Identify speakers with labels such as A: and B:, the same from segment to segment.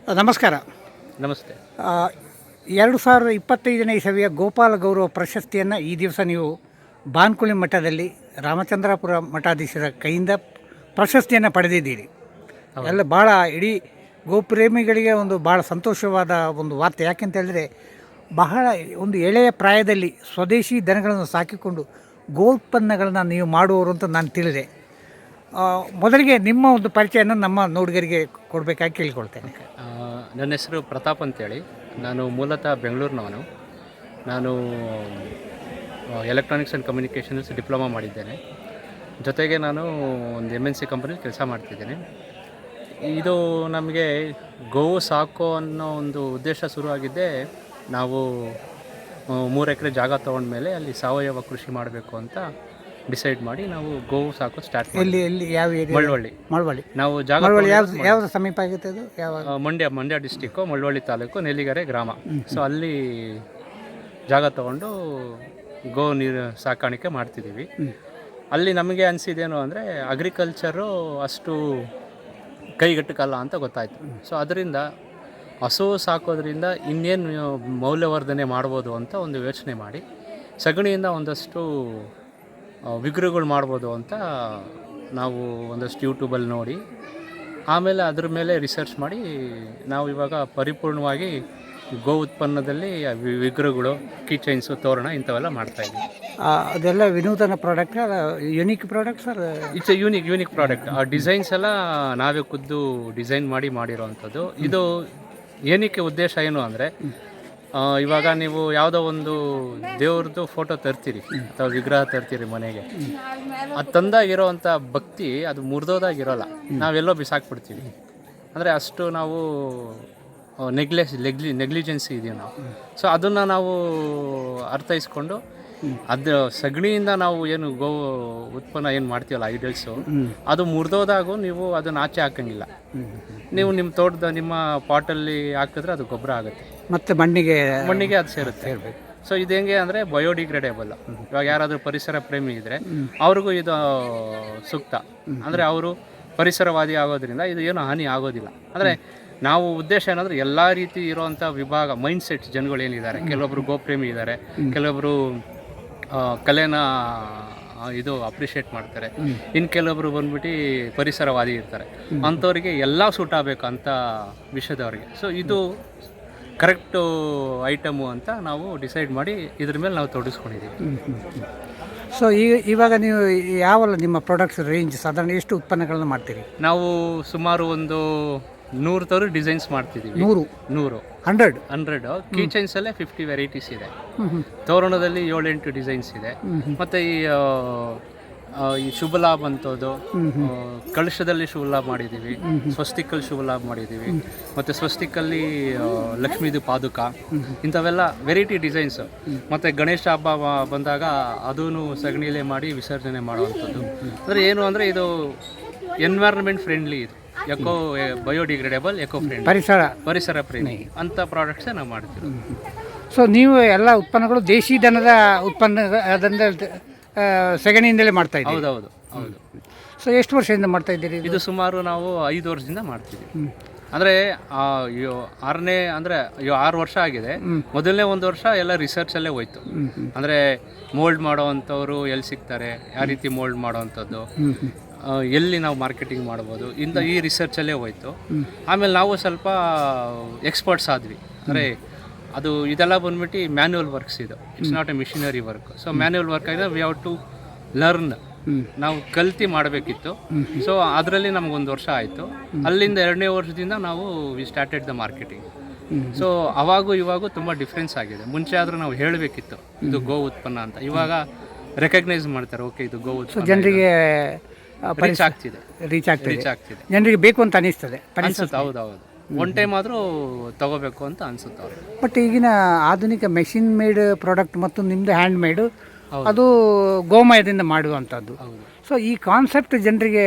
A: ನಮಸ್ಕಾರ.
B: ನಮಸ್ತೆ.
A: 2025ನೇ ಇಸವಿಯ ಗೋಪಾಲ ಗೌರವ ಪ್ರಶಸ್ತಿಯನ್ನು ಈ ದಿವಸ ನೀವು ಬಾನ್ಕುಳಿ ಮಠದಲ್ಲಿ ರಾಮಚಂದ್ರಾಪುರ ಮಠಾಧೀಶರ ಕೈಯಿಂದ ಪ್ರಶಸ್ತಿಯನ್ನು ಪಡೆದಿದ್ದೀರಿ. ಎಲ್ಲ ಭಾಳ ಇಡೀ ಗೋಪ್ರೇಮಿಗಳಿಗೆ ಒಂದು ಭಾಳ ಸಂತೋಷವಾದ ಒಂದು ವಾರ್ತೆ. ಯಾಕೆಂತ ಹೇಳಿದ್ರೆ ಬಹಳ ಒಂದು ಎಳೆಯ ಪ್ರಾಯದಲ್ಲಿ ಸ್ವದೇಶಿ ದನಗಳನ್ನು ಸಾಕಿಕೊಂಡು ಗೋತ್ಪನ್ನಗಳನ್ನು ನೀವು ಮಾಡುವವರು ಅಂತ ನಾನು ತಿಳಿದೆ. ಮೊದಲಿಗೆ ನಿಮ್ಮ ಒಂದು ಪರಿಚಯನ ನಮ್ಮ ನೋಡುಗರಿಗೆ ಕೊಡಬೇಕಾಗಿ ಕೇಳಿಕೊಳ್ತೇನೆ.
B: ನನ್ನ ಹೆಸರು ಪ್ರತಾಪ್ ಅಂತೇಳಿ. ನಾನು ಮೂಲತಃ ಬೆಂಗಳೂರಿನವನು. ನಾನು ಎಲೆಕ್ಟ್ರಾನಿಕ್ಸ್ ಆ್ಯಂಡ್ ಕಮ್ಯುನಿಕೇಷನ್ಸ್ ಡಿಪ್ಲೊಮಾ ಮಾಡಿದ್ದೇನೆ. ಜೊತೆಗೆ ನಾನು ಒಂದು MNC ಕಂಪನಿಲಿ ಕೆಲಸ ಮಾಡ್ತಿದ್ದೇನೆ. ಇದು ನಮಗೆ ಗೋವು ಸಾಕೋ ಅನ್ನೋ ಒಂದು ಉದ್ದೇಶ ಶುರುವಾಗಿದ್ದೇ ನಾವು 3 ಎಕರೆ ಜಾಗ ತೊಗೊಂಡ್ಮೇಲೆ ಅಲ್ಲಿ ಸಾವಯವ ಕೃಷಿ ಮಾಡಬೇಕು ಅಂತ ಡಿಸೈಡ್ ಮಾಡಿ ನಾವು ಗೋವು ಸಾಕು ಸ್ಟಾರ್ಟ್ ಮಾಡಿ.
A: ಎಲ್ಲಿ ಯಾವ ಏರಿಯಾ? ಮಳವಳ್ಳಿ.
B: ನಾವು ಜಾಗ
A: ಯಾವ್ದು ಸಮೀಪ ಆಗುತ್ತೆ ಅದು? ಯಾವ?
B: ಮಂಡ್ಯ ಡಿಸ್ಟಿಕ್ಕು, ಮಳವಳ್ಳಿ ತಾಲೂಕು, ನೆಲ್ಲಿಗೆರೆ ಗ್ರಾಮ. ಸೊ ಅಲ್ಲಿ ಜಾಗ ತೊಗೊಂಡು ಗೋ ನೀರು ಸಾಕಾಣಿಕೆ ಮಾಡ್ತಿದ್ದೀವಿ. ಅಲ್ಲಿ ನಮಗೆ ಅನಿಸಿದೇನು ಅಂದರೆ ಅಗ್ರಿಕಲ್ಚರು ಅಷ್ಟು ಕೈಗೆಟಕಲ್ಲ ಅಂತ ಗೊತ್ತಾಯಿತು. ಸೊ ಅದರಿಂದ ಹಸು ಸಾಕೋದ್ರಿಂದ ಇನ್ನೇನು ಮೌಲ್ಯವರ್ಧನೆ ಮಾಡ್ಬೋದು ಅಂತ ಒಂದು ಯೋಚನೆ ಮಾಡಿ ಸಗಣಿಯಿಂದ ಒಂದಷ್ಟು ವಿಗ್ರಹಗಳು ಮಾಡ್ಬೋದು ಅಂತ ನಾವು ಒಂದಷ್ಟು ಯೂಟ್ಯೂಬಲ್ಲಿ ನೋಡಿ ಆಮೇಲೆ ಅದ್ರ ಮೇಲೆ ರಿಸರ್ಚ್ ಮಾಡಿ ನಾವು ಇವಾಗ ಪರಿಪೂರ್ಣವಾಗಿ ಗೋ ಉತ್ಪನ್ನದಲ್ಲಿ ವಿಗ್ರಹಗಳು, ಕೀಚೈನ್ಸು, ತೋರಣ ಇಂಥವೆಲ್ಲ ಮಾಡ್ತಾಯಿದ್ದೀವಿ.
A: ಅದೆಲ್ಲ ವಿನೂತನ product, unique product sir?
B: It's A unique product. ಆ ಡಿಸೈನ್ಸ್ ಎಲ್ಲ ನಾವೇ ಖುದ್ದು ಡಿಸೈನ್ ಮಾಡಿ ಮಾಡಿರೋವಂಥದ್ದು. ಇದು ಏನಕ್ಕೆ ಉದ್ದೇಶ ಏನು ಅಂದರೆ, ಇವಾಗ ನೀವು ಯಾವುದೋ ಒಂದು ದೇವ್ರದ್ದು ಫೋಟೋ ತರ್ತೀರಿ ಅಥವಾ ವಿಗ್ರಹ ತರ್ತೀರಿ ಮನೆಗೆ, ಅದು ತಂದಾಗಿರೋವಂಥ ಭಕ್ತಿ ಅದು ಮುರಿದೋದಾಗಿರೋಲ್ಲ. ನಾವೆಲ್ಲೋ ಬಿಸಾಕ್ಬಿಡ್ತೀವಿ. ಅಂದರೆ ಅಷ್ಟು ನಾವು ನೆಗ್ಲಿಜೆನ್ಸಿ ಇದೆಯೋ ನಾವು. ಸೊ ಅದನ್ನು ನಾವು ಅರ್ಥೈಸ್ಕೊಂಡು ಅದು ಸಗಣಿಯಿಂದ ನಾವು ಏನು ಗೋ ಉತ್ಪನ್ನ ಏನು ಮಾಡ್ತೀವಲ್ಲ ಐಡಲ್ಸು, ಅದು ಮುರಿದೋದಾಗೂ ನೀವು ಅದನ್ನು ಆಚೆ ಹಾಕೋಂಗಿಲ್ಲ. ನೀವು ನಿಮ್ಮ ತೋಟದ ನಿಮ್ಮ ಪಾಟಲ್ಲಿ ಹಾಕಿದ್ರೆ ಅದು ಗೊಬ್ಬರ ಆಗುತ್ತೆ,
A: ಮತ್ತು ಮಣ್ಣಿಗೆ
B: ಅದು ಸೇರುತ್ತೆ. ಸೊ ಇದು ಹೆಂಗೆ ಅಂದರೆ ಬಯೋಡಿಗ್ರೇಡೇಬಲ್. ಇವಾಗ ಯಾರಾದರೂ ಪರಿಸರ ಪ್ರೇಮಿ ಇದ್ದರೆ ಅವ್ರಿಗೂ ಇದು ಸೂಕ್ತ. ಅಂದರೆ ಅವರು ಪರಿಸರವಾದಿ ಆಗೋದ್ರಿಂದ ಇದು ಏನು ಹಾನಿ ಆಗೋದಿಲ್ಲ. ಅಂದರೆ ನಾವು ಉದ್ದೇಶ ಏನಂದರೆ ಎಲ್ಲ ರೀತಿ ಇರೋವಂಥ ವಿಭಾಗ ಮೈಂಡ್ಸೆಟ್ ಜನಗಳೇನಿದ್ದಾರೆ, ಕೆಲವೊಬ್ಬರು ಗೋಪ್ರೇಮಿ ಇದ್ದಾರೆ, ಕೆಲವೊಬ್ಬರು ಕಲೆನ ಇದು ಅಪ್ರಿಷಿಯೇಟ್ ಮಾಡ್ತಾರೆ, ಇನ್ನು ಕೆಲವೊಬ್ಬರು ಬಂದ್ಬಿಟ್ಟು ಪರಿಸರವಾದಿ ಇರ್ತಾರೆ. ಅಂಥವ್ರಿಗೆ ಎಲ್ಲ ಸೂಟ್ ಆಗಬೇಕು ಅಂಥ ವಿಷಯದವ್ರಿಗೆ. ಸೊ ಇದು ಕರೆಕ್ಟು ಐಟಮು ಅಂತ ನಾವು ಡಿಸೈಡ್ ಮಾಡಿ ಇದ್ರ ಮೇಲೆ ನಾವು ತೊಡಗಿಸ್ಕೊಂಡಿದ್ದೀವಿ.
A: ಸೊ ಇವಾಗ ನೀವು ಯಾವೆಲ್ಲ ನಿಮ್ಮ ಪ್ರಾಡಕ್ಟ್ಸ್ ರೇಂಜ್ ಸಾಧಾರಣ ಎಷ್ಟು ಉತ್ಪನ್ನಗಳನ್ನ ಮಾಡ್ತೀರಿ?
B: ನಾವು ಸುಮಾರು ಒಂದು 100 ಥರ ಡಿಸೈನ್ಸ್ ಮಾಡ್ತಿದ್ದೀವಿ. 100 ಕೀಚೈನ್ಸಲ್ಲೇ 50 ವೆರೈಟೀಸ್ ಇದೆ. ತೋರಣದಲ್ಲಿ 7-8 ಡಿಸೈನ್ಸ್ ಇದೆ. ಮತ್ತು ಈ ಶುಭ ಲಾಭ ಅಂತದ್ದು, ಕಳಶದಲ್ಲಿ ಶುಭ ಲಾಭ ಮಾಡಿದ್ದೀವಿ, ಸ್ವಸ್ತಿಕಲ್ಲಿ ಶುಭ ಲಾಭ ಮಾಡಿದ್ದೀವಿ, ಮತ್ತು ಸ್ವಸ್ತಿಕಲ್ಲಿ ಲಕ್ಷ್ಮೀದು ಪಾದುಕ, ಇಂಥವೆಲ್ಲ ವೆರೈಟಿ ಡಿಸೈನ್ಸು. ಮತ್ತು ಗಣೇಶ ಹಬ್ಬ ಬಂದಾಗ ಅದೂ ಸಗಣಿಲೇ ಮಾಡಿ ವಿಸರ್ಜನೆ ಮಾಡುವಂಥದ್ದು. ಅಂದರೆ ಏನು ಅಂದರೆ ಇದು ಎನ್ವೈರನ್ಮೆಂಟ್ ಫ್ರೆಂಡ್ಲಿ, ಇದು ಬಯೋಡಿಗ್ರೇಡೇಬಲ್, ಎಕೋ ಫ್ರೆಂಡ್ಲಿ, ಪರಿಸರ ಪ್ರೇಮಿ ಅಂಥ ಪ್ರಾಡಕ್ಟ್ಸೇ ನಾವು ಮಾಡ್ತೀವಿ.
A: ಸೊ ನೀವು ಎಲ್ಲ ಉತ್ಪನ್ನಗಳು ದೇಶಿ ದನದ ಉತ್ಪನ್ನ ಸಗಣಿಯಿಂದಲೇ ಮಾಡ್ತಾ ಇದ್ದೀವಿ?
B: ಹೌದು.
A: ಸೊ ಎಷ್ಟು ವರ್ಷದಿಂದ ಮಾಡ್ತಾ ಇದ್ದೀರಿ?
B: ಇದು ಸುಮಾರು ನಾವು 5 ವರ್ಷದಿಂದ ಮಾಡ್ತಿದ್ದೀವಿ. ಅಂದರೆ 6 ವರ್ಷ ಆಗಿದೆ. ಮೊದಲನೇ 1 ವರ್ಷ ಎಲ್ಲ ರಿಸರ್ಚಲ್ಲೇ ಹೋಯ್ತು. ಅಂದರೆ ಮೋಲ್ಡ್ ಮಾಡೋವಂಥವ್ರು ಎಲ್ಲಿ ಸಿಗ್ತಾರೆ, ಯಾವ ರೀತಿ ಮೋಲ್ಡ್ ಮಾಡೋವಂಥದ್ದು, ಎಲ್ಲಿ ನಾವು ಮಾರ್ಕೆಟಿಂಗ್ ಮಾಡ್ಬೋದು, ಈ ರಿಸರ್ಚಲ್ಲೇ ಹೋಯ್ತು. ಆಮೇಲೆ ನಾವು ಸ್ವಲ್ಪ ಎಕ್ಸ್ಪರ್ಟ್ಸ್ ಆದ್ವಿ. ಅಂದರೆ ಅದು ಇದೆಲ್ಲ ಬಂದ್ಬಿಟ್ಟು ಮ್ಯಾನ್ಯುವಲ್ ವರ್ಕ್ಸ್, ಇದು it's not a machinery work. So manual work ಆಗಿದ್ರೆ ವಿ ಹ್ಯಾವ್ ಟು ಲರ್ನ್, ನಾವು ಕಲ್ತು ಮಾಡಬೇಕಿತ್ತು. ಸೊ ಅದರಲ್ಲಿ ನಮಗೊಂದು ವರ್ಷ ಆಯಿತು. ಅಲ್ಲಿಂದ 2ನೇ ವರ್ಷದಿಂದ ನಾವು we started the marketing. So ಅವಾಗೂ ಇವಾಗೂ ತುಂಬ ಡಿಫ್ರೆನ್ಸ್ ಆಗಿದೆ. ಮುಂಚೆ ಆದರೂ ನಾವು ಹೇಳಬೇಕಿತ್ತು ಇದು ಗೋ ಉತ್ಪನ್ನ ಅಂತ. ಇವಾಗ ರೆಕಗ್ನೈಸ್ ಮಾಡ್ತಾರೆ, ಓಕೆ ಇದು ಗೋ ಉತ್ಪನ್ನ,
A: ಜನರಿಗೆ
B: ರೀಚ್ ಆಗ್ತಿದೆ,
A: ಜನರಿಗೆ ಬೇಕು ಅಂತ ಅನಿಸ್ತದೆ,
B: ಅನಿಸುತ್ತೆ. ಹೌದು, ಒನ್ ಟೈಮ್ ಆದರೂ ತಗೋಬೇಕು ಅಂತ ಅನಿಸುತ್ತೆ ಅವ್ರಿಗೆ.
A: ಬಟ್ ಈಗಿನ ಆಧುನಿಕ ಮೆಷಿನ್ ಮೇಡ್ ಪ್ರಾಡಕ್ಟ್ ಮತ್ತು ನಿಮ್ಮದು ಹ್ಯಾಂಡ್ ಮೇಡು, ಅದು ಗೋಮಯದಿಂದ ಮಾಡುವಂಥದ್ದು. ಸೊ ಈ ಕಾನ್ಸೆಪ್ಟ್ ಜನರಿಗೆ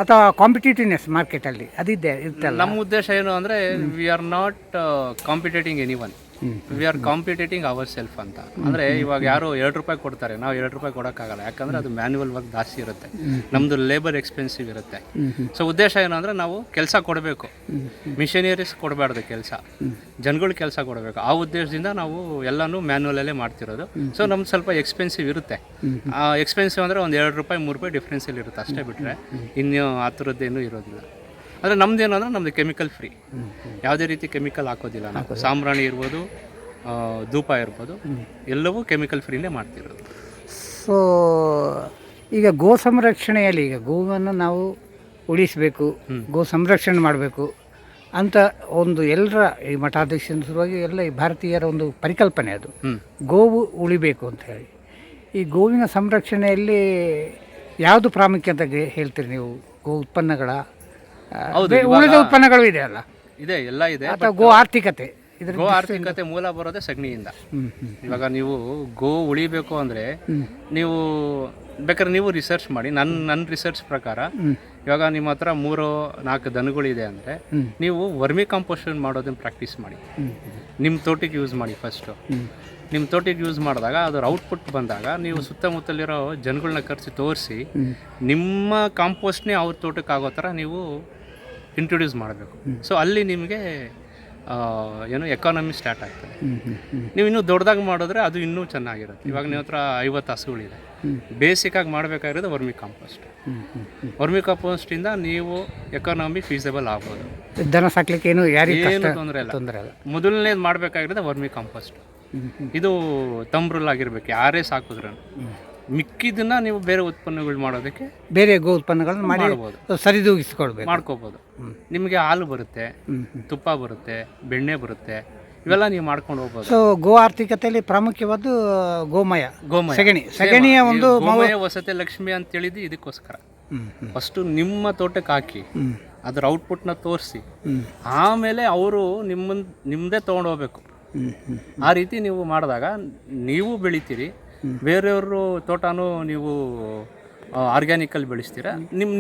A: ಅಥವಾ ಕಾಂಪಿಟೇಟಿವ್ನೆಸ್ ಮಾರ್ಕೆಟಲ್ಲಿ ಅದಿದೆ ಇರ್ತಲ್ಲ.
B: ನಮ್ಮ ಉದ್ದೇಶ ಏನು ಅಂದರೆ we are not competing any one. We are competing our self ಅಂತ. ಅಂದರೆ ಇವಾಗ ಯಾರು 2 ರೂಪಾಯಿ ಕೊಡ್ತಾರೆ, ನಾವು 2 ರೂಪಾಯಿ ಕೊಡೋಕ್ಕಾಗಲ್ಲ, ಯಾಕಂದರೆ ಅದು ಮ್ಯಾನ್ಯುವಲ್ ವರ್ಕ್ ಜಾಸ್ತಿ ಇರುತ್ತೆ, ನಮ್ಮದು ಲೇಬರ್ ಎಕ್ಸ್ಪೆನ್ಸಿವ್ ಇರುತ್ತೆ. ಸೊ ಉದ್ದೇಶ ಏನು ಅಂದರೆ ನಾವು ಕೆಲಸ ಕೊಡಬೇಕು, ಮಿಷನರೀಸ್ ಕೊಡಬಾರ್ದು, ಕೆಲಸ ಜನಗಳು ಕೆಲಸ ಕೊಡಬೇಕು. ಆ ಉದ್ದೇಶದಿಂದ ನಾವು ಎಲ್ಲನೂ ಮ್ಯಾನ್ಯುವಲಲ್ಲೇ ಮಾಡ್ತಿರೋದು. ಸೊ ನಮ್ದು ಸ್ವಲ್ಪ ಎಕ್ಸ್ಪೆನ್ಸಿವ್ ಇರುತ್ತೆ. ಎಕ್ಸ್ಪೆನ್ಸಿವ್ ಅಂದರೆ ಒಂದು 2 ರೂಪಾಯಿ 3 ರೂಪಾಯಿ ಡಿಫ್ರೆನ್ಸಲ್ಲಿ ಇರುತ್ತೆ ಅಷ್ಟೇ, ಬಿಟ್ಟರೆ ಇನ್ನು ಆ ಥರದ್ದೇನೂ ಇರೋದಿಲ್ಲ. ಅಂದರೆ ನಮ್ದೇನು ಅಂದರೆ ನಮ್ಮದು ಕೆಮಿಕಲ್ ಫ್ರೀ, ಯಾವುದೇ ರೀತಿ ಕೆಮಿಕಲ್ ಹಾಕೋದಿಲ್ಲ ನಾವು. ಸಾಂಬ್ರಾಣಿ ಇರ್ಬೋದು, ಧೂಪ ಇರ್ಬೋದು, ಎಲ್ಲವೂ ಕೆಮಿಕಲ್ ಫ್ರೀನೇ ಮಾಡ್ತಿರೋದು.
A: ಸೊ ಈಗ ಗೋ ಸಂರಕ್ಷಣೆಯಲ್ಲಿ ಈಗ ಗೋವನ್ನು ನಾವು ಉಳಿಸಬೇಕು, ಗೋ ಸಂರಕ್ಷಣೆ ಮಾಡಬೇಕು ಅಂತ ಒಂದು ಎಲ್ಲರ ಈ ಮಠಾಧೀಶನ ಸಲುವಾಗಿ ಎಲ್ಲ ಈ ಭಾರತೀಯರ ಒಂದು ಪರಿಕಲ್ಪನೆ ಅದು, ಗೋವು ಉಳಿಬೇಕು ಅಂತ ಹೇಳಿ. ಈ ಗೋವಿನ ಸಂರಕ್ಷಣೆಯಲ್ಲಿ ಯಾವುದು ಪ್ರಾಮುಖ್ಯತೆ ಹೇಳ್ತೀರಿ ನೀವು? ಗೋ ಉತ್ಪನ್ನಗಳ ಉಳಿದ ಉತ್ಪನ್ನಗಳು ಇದೆ ಅಲ್ಲ,
B: ಇದೆ, ಎಲ್ಲ ಇದೆ.
A: ಅಥವಾ ಗೋ ಆರ್ಥಿಕತೆ,
B: ಗೋ ಆರ್ಥಿಕತೆ ಮೂಲ ಬರೋದೇ ಸಗಣಿಯಿಂದ. ಇವಾಗ ನೀವು ಗೋ ಉಳಿಬೇಕು ಅಂದರೆ ನೀವು ಬೇಕಾದ್ರೆ ನೀವು ರಿಸರ್ಚ್ ಮಾಡಿ. ನನ್ನ ರಿಸರ್ಚ್ ಪ್ರಕಾರ ಇವಾಗ ನಿಮ್ಮ ಹತ್ರ 3-4 ದನಗಳಿದೆ ಅಂದರೆ ನೀವು ವರ್ಮಿ ಕಾಂಪೋಸ್ಟ್ ಮಾಡೋದನ್ನ ಪ್ರಾಕ್ಟೀಸ್ ಮಾಡಿ, ನಿಮ್ಮ ತೋಟಕ್ಕೆ ಯೂಸ್ ಮಾಡಿ. ಫಸ್ಟು ನಿಮ್ಮ ತೋಟಕ್ಕೆ ಯೂಸ್ ಮಾಡಿದಾಗ ಅದರ ಔಟ್ಪುಟ್ ಬಂದಾಗ ನೀವು ಸುತ್ತಮುತ್ತಲಿರೋ ಜನಗಳನ್ನ ಕರೆಸಿ ತೋರಿಸಿ ನಿಮ್ಮ ಕಾಂಪೋಸ್ಟ್ನೇ ಅವ್ರ ತೋಟಕ್ಕೆ ಆಗೋ ಥರ ನೀವು ಇಂಟ್ರೊಡ್ಯೂಸ್ ಮಾಡಬೇಕು. ಸೊ ಅಲ್ಲಿ ನಿಮಗೆ ಏನು ಎಕಾನಮಿ ಸ್ಟಾರ್ಟ್ ಆಗ್ತದೆ. ನೀವು ಇನ್ನೂ ದೊಡ್ಡದಾಗಿ ಮಾಡಿದ್ರೆ ಅದು ಇನ್ನೂ ಚೆನ್ನಾಗಿರುತ್ತೆ. ಇವಾಗ ನಿಮ್ಮ ಹತ್ರ 50 ಹಸುಗಳಿದೆ, ಬೇಸಿಕ್ಕಾಗಿ ಮಾಡಬೇಕಾಗಿರೋದು ವರ್ಮಿ ಕಾಂಪೋಸ್ಟ್. ವರ್ಮಿ ಕಾಂಪೋಸ್ಟಿಂದ ನೀವು ಎಕಾನಮಿ ಫೀಸಬಲ್ ಆಗ್ಬೋದು.
A: ದನ ಸಾಕ್ಲಿಕ್ಕೆ ಏನು
B: ತೊಂದರೆ ಇಲ್ಲ. ಮೊದಲನೇದು ಮಾಡಬೇಕಾಗಿರೋದು ವರ್ಮಿ ಕಾಂಪೋಸ್ಟ್. ಇದು ತಂಬ್ರಲ್ ಆಗಿರ್ಬೇಕು, ಯಾರೇ ಸಾಕಿದ್ರು. ಮಿಕ್ಕಿದನ್ನ ನೀವು ಬೇರೆ ಉತ್ಪನ್ನಗಳು ಮಾಡೋದಕ್ಕೆ
A: ಬೇರೆ ಗೋ ಉತ್ಪನ್ನಗಳನ್ನ ಮಾಡ್ಬೋದು, ಸರಿದೂಗಿಸ್ಕೊಳ್ಬೇಕು,
B: ಮಾಡ್ಕೋಬೋದು. ನಿಮಗೆ ಹಾಲು ಬರುತ್ತೆ, ತುಪ್ಪ ಬರುತ್ತೆ, ಬೆಣ್ಣೆ ಬರುತ್ತೆ, ಇವೆಲ್ಲ ನೀವು ಮಾಡ್ಕೊಂಡು ಹೋಗ್ಬೋದು.
A: ಸೊ ಗೋ ಆರ್ಥಿಕತೆಯಲ್ಲಿ ಪ್ರಾಮುಖ್ಯವಾದ ಗೋಮಯ, ಸಗಣಿಯ ಒಂದು
B: ಗೋಮಯ ವಸತಿ ಲಕ್ಷ್ಮಿ ಅಂತ ಹೇಳಿದ್ದು ಇದಕ್ಕೋಸ್ಕರ. ಫಸ್ಟು ನಿಮ್ಮ ತೋಟಕ್ಕೆ ಹಾಕಿ ಅದರ ಔಟ್ಪುಟ್ನ ತೋರಿಸಿ, ಆಮೇಲೆ ಅವರು ನಿಮ್ಮದೇ ತೊಗೊಂಡು ಹೋಗ್ಬೇಕು. ಆ ರೀತಿ ನೀವು ಮಾಡಿದಾಗ ನೀವು ಬೆಳಿತೀರಿ, ಬೇರೆಯವರು ತೋಟನೂ ನೀವು ಆರ್ಗ್ಯಾನಿಕಲ್ಲಿ ಬೆಳೆಸ್ತೀರಾ,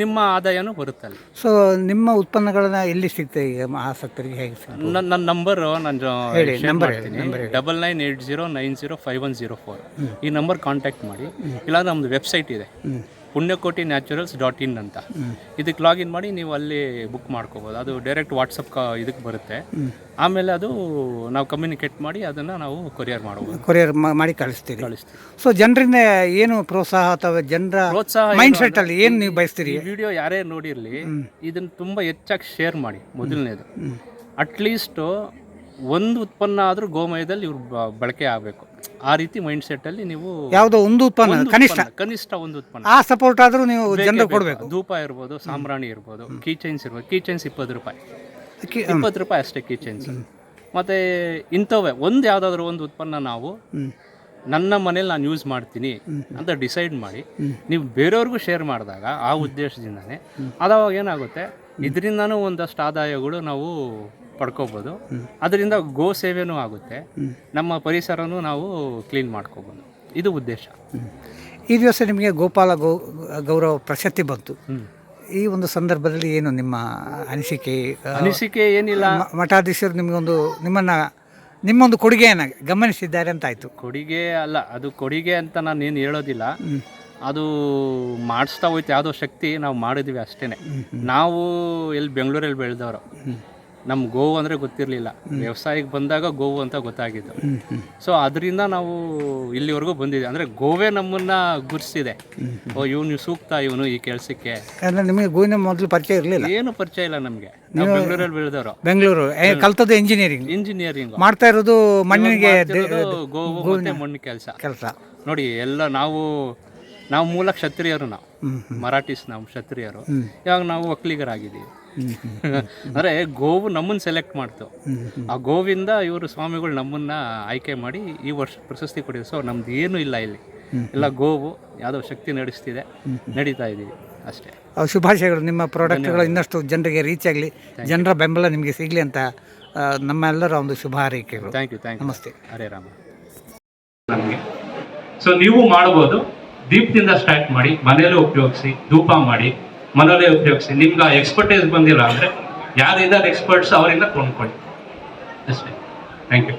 B: ನಿಮ್ಮ ಆದಾಯನೂ ಬರುತ್ತಲ್ಲ.
A: ಸೊ ನಿಮ್ಮ ಉತ್ಪನ್ನಗಳನ್ನ ಎಲ್ಲಿ ಸಿಗ್ತದೆ ಈಗ ಆಸಕ್ತರಿಗೆ? ಹೇಗೆ
B: ನನ್ನ ನಂಬರು ನಾನು 9980905104 ಈ ನಂಬರ್ ಕಾಂಟ್ಯಾಕ್ಟ್ ಮಾಡಿ. ಇಲ್ಲ ನಮ್ಮದು ವೆಬ್ಸೈಟ್ ಇದೆ, ಪುಣ್ಯಕೋಟಿ ನ್ಯಾಚುರಲ್ಸ್.in ಅಂತ. ಇದಕ್ಕೆ ಲಾಗಿನ್ ಮಾಡಿ ನೀವು ಅಲ್ಲಿ ಬುಕ್ ಮಾಡ್ಕೋಬೋದು. ಅದು ಡೈರೆಕ್ಟ್ ವಾಟ್ಸಪ್ ಇದಕ್ಕೆ ಬರುತ್ತೆ. ಆಮೇಲೆ ಅದು ನಾವು ಕಮ್ಯುನಿಕೇಟ್ ಮಾಡಿ ಅದನ್ನು ನಾವು ಕೊರಿಯರ್
A: ಮಾಡಿ ಕಳಿಸ್ತೀವಿ. ಸೊ ಜನರಿಂದ ಏನು ಪ್ರೋತ್ಸಾಹ ಅಥವಾ ಜನರ ಮೈಂಡ್ ಸೆಟ್ ಅಲ್ಲಿ ಏನು ನೀವು ಬಯಸ್ತೀರಿ?
B: ವಿಡಿಯೋ ಯಾರೇ ನೋಡಿರಲಿ ಇದನ್ನು ತುಂಬ ಹೆಚ್ಚಾಗಿ ಶೇರ್ ಮಾಡಿ. ಮೊದಲನೇದು ಅಟ್ಲೀಸ್ಟು ಒಂದು ಉತ್ಪನ್ನ ಆದರೂ ಗೋಮಯದಲ್ಲಿ ಇವ್ರು ಬಳಕೆ ಆಗಬೇಕು. ಆ ರೀತಿ ಮೈಂಡ್ ಸೆಟ್ ಅಲ್ಲಿ ನೀವು
A: ಯಾವುದೋ ಒಂದು ಉತ್ಪನ್ನ
B: ಕನಿಷ್ಠ ಒಂದು ಉತ್ಪನ್ನ
A: ಆ ಸಪೋರ್ಟ್ ಆದರೂ ನೀವು ಜನರಿಗೆ ಕೊಡಬೇಕು.
B: ಧೂಪ ಇರ್ಬೋದು, ಸಾಂಬ್ರಾಣಿ ಇರ್ಬೋದು, ಕೀಚೈನ್ಸ್ ಇರ್ಬೋದು. ಕೀಚೈನ್ಸ್ 20 ರೂಪಾಯಿ, 20 ರೂಪಾಯಿ ಅಷ್ಟೇ ಕೀಚೈನ್ಸ್. ಮತ್ತು ಇಂಥವೇ ಒಂದು ಯಾವುದಾದ್ರೂ ಒಂದು ಉತ್ಪನ್ನ ನಾವು ನನ್ನ ಮನೇಲಿ ನಾನು ಯೂಸ್ ಮಾಡ್ತೀನಿ ಅಂತ ಡಿಸೈಡ್ ಮಾಡಿ ನೀವು ಬೇರೆಯವ್ರಿಗೂ ಶೇರ್ ಮಾಡಿದಾಗ ಆ ಉದ್ದೇಶದಿಂದನೇ ಅದಾವಾಗ ಏನಾಗುತ್ತೆ, ಇದರಿಂದನೂ ಒಂದಷ್ಟು ಆದಾಯಗಳು ನಾವು ಪಡ್ಕೋಬೋದು. ಅದರಿಂದ ಗೋ ಸೇವೆನೂ ಆಗುತ್ತೆ, ನಮ್ಮ ಪರಿಸರನೂ ನಾವು ಕ್ಲೀನ್ ಮಾಡ್ಕೋಬೋದು. ಇದು ಉದ್ದೇಶ.
A: ಈ ದಿವಸ ನಿಮಗೆ ಗೋಪಾಲ ಗೌರವ ಪ್ರಶಸ್ತಿ ಬಂತು. ಈ ಒಂದು ಸಂದರ್ಭದಲ್ಲಿ ಏನು ನಿಮ್ಮ ಅನಿಸಿಕೆ? ಏನಿಲ್ಲ, ಮಠಾಧೀಶರು ನಿಮ್ಮೊಂದು ಕೊಡುಗೆಯನ್ನು ಗಮನಿಸಿದ್ದಾರೆ ಅಂತ ಆಯಿತು.
B: ಕೊಡುಗೆ ಅಲ್ಲ, ಅದು ಕೊಡುಗೆ ಅಂತ ನಾನು ಏನು ಹೇಳೋದಿಲ್ಲ. ಅದು ಮಾಡಿಸ್ತಾ ಹೋಯ್ತು, ಯಾವುದೋ ಶಕ್ತಿ ನಾವು ಮಾಡಿದ್ವಿ ಅಷ್ಟೇ. ನಾವು ಎಲ್ಲಿ ಬೆಂಗಳೂರಲ್ಲಿ ಬೆಳೆದವರು, ನಮ್ಮ ಗೋವು ಅಂದರೆ ಗೊತ್ತಿರಲಿಲ್ಲ. ವ್ಯವಸಾಯಕ್ಕೆ ಬಂದಾಗ ಗೋವು ಅಂತ ಗೊತ್ತಾಗಿದ್ದು. ಸೊ ಅದರಿಂದ ನಾವು ಇಲ್ಲಿವರೆಗೂ ಬಂದಿದ್ದೀವಿ. ಅಂದರೆ ಗೋವೇ ನಮ್ಮನ್ನು ಗುರುತಿಸಿದೆ. ಇವನು ಸೂಕ್ತ, ಇವನು ಈ ಕೆಲಸಕ್ಕೆ.
A: ನಿಮಗೆ ಗೋವಿನ ಮೊದಲು ಪರಿಚಯ ಇರಲಿಲ್ಲ?
B: ಏನು ಪರಿಚಯ ಇಲ್ಲ ನಮಗೆ. ನಾವು ಬೆಂಗಳೂರಲ್ಲಿ ಬೆಳೆದವರು.
A: ಬೆಂಗಳೂರು ಕಲ್ತದ್ದು ಇಂಜಿನಿಯರಿಂಗ್ ಮಾಡ್ತಾ ಇರೋದು ಮಣ್ಣಿಗೆ,
B: ಗೋವು ಮತ್ತೆ ಮಣ್ಣು ಕೆಲಸ ನೋಡಿ. ಎಲ್ಲ ನಾವು ಮೂಲ ಕ್ಷತ್ರಿಯರು, ನಾವು ಮರಾಠೀಸ್, ನಾವು ಕ್ಷತ್ರಿಯರು. ಇವಾಗ ನಾವು ಒಕ್ಕಲಿಗರಾಗಿದ್ದೀವಿ. ಅಂದರೆ ಗೋವು ನಮ್ಮನ್ನು ಸೆಲೆಕ್ಟ್ ಮಾಡ್ತು. ಆ ಗೋವಿಂದ ಇವರು ಸ್ವಾಮಿಗಳು ನಮ್ಮನ್ನು ಆಯ್ಕೆ ಮಾಡಿ ಈ ವರ್ಷ ಪ್ರಶಸ್ತಿ ಕೊಟ್ಟಿದ್ರು. ಸೊ ನಮ್ದು ಏನೂ ಇಲ್ಲ ಇಲ್ಲಿ, ಎಲ್ಲ ಗೋವು ಯಾವುದೋ ಶಕ್ತಿ ನಡೀತಾ ಇದ್ದೀವಿ ಅಷ್ಟೇ.
A: ಶುಭಾಶಯಗಳು. ನಿಮ್ಮ ಪ್ರಾಡಕ್ಟ್ಗಳು ಇನ್ನಷ್ಟು ಜನರಿಗೆ ರೀಚ್ ಆಗಲಿ, ಜನರ ಬೆಂಬಲ ನಿಮಗೆ ಸಿಗಲಿ ಅಂತ ನಮ್ಮೆಲ್ಲರ ಒಂದು ಶುಭ ಹಾರೈಕೆಗಳು.
B: Thank you.
A: ನಮಸ್ತೆ.
B: ಹರೇ ರಾಮ. ನಮಗೆ ಸೊ ನೀವು ಮಾಡ್ಬೋದು. ದೀಪದಿಂದ ಸ್ಟಾರ್ಟ್ ಮಾಡಿ, ಮನೆಯಲ್ಲೇ ಉಪಯೋಗಿಸಿ, ಧೂಪ ಮಾಡಿ, ಮನೆಯಲ್ಲೇ ಉಪಯೋಗಿಸಿ. ನಿಮ್ಗೆ ಎಕ್ಸ್ಪರ್ಟೈಸ್ ಬಂದಿಲ್ಲ ಅಂದರೆ ಯಾರಿದ್ದಾರೆ ಎಕ್ಸ್ಪರ್ಟ್ಸ್ ಅವರಿಂದ ಕೊಂಡ್ಕೊಳ್ಳಿ ಅಷ್ಟೇ. Thank you.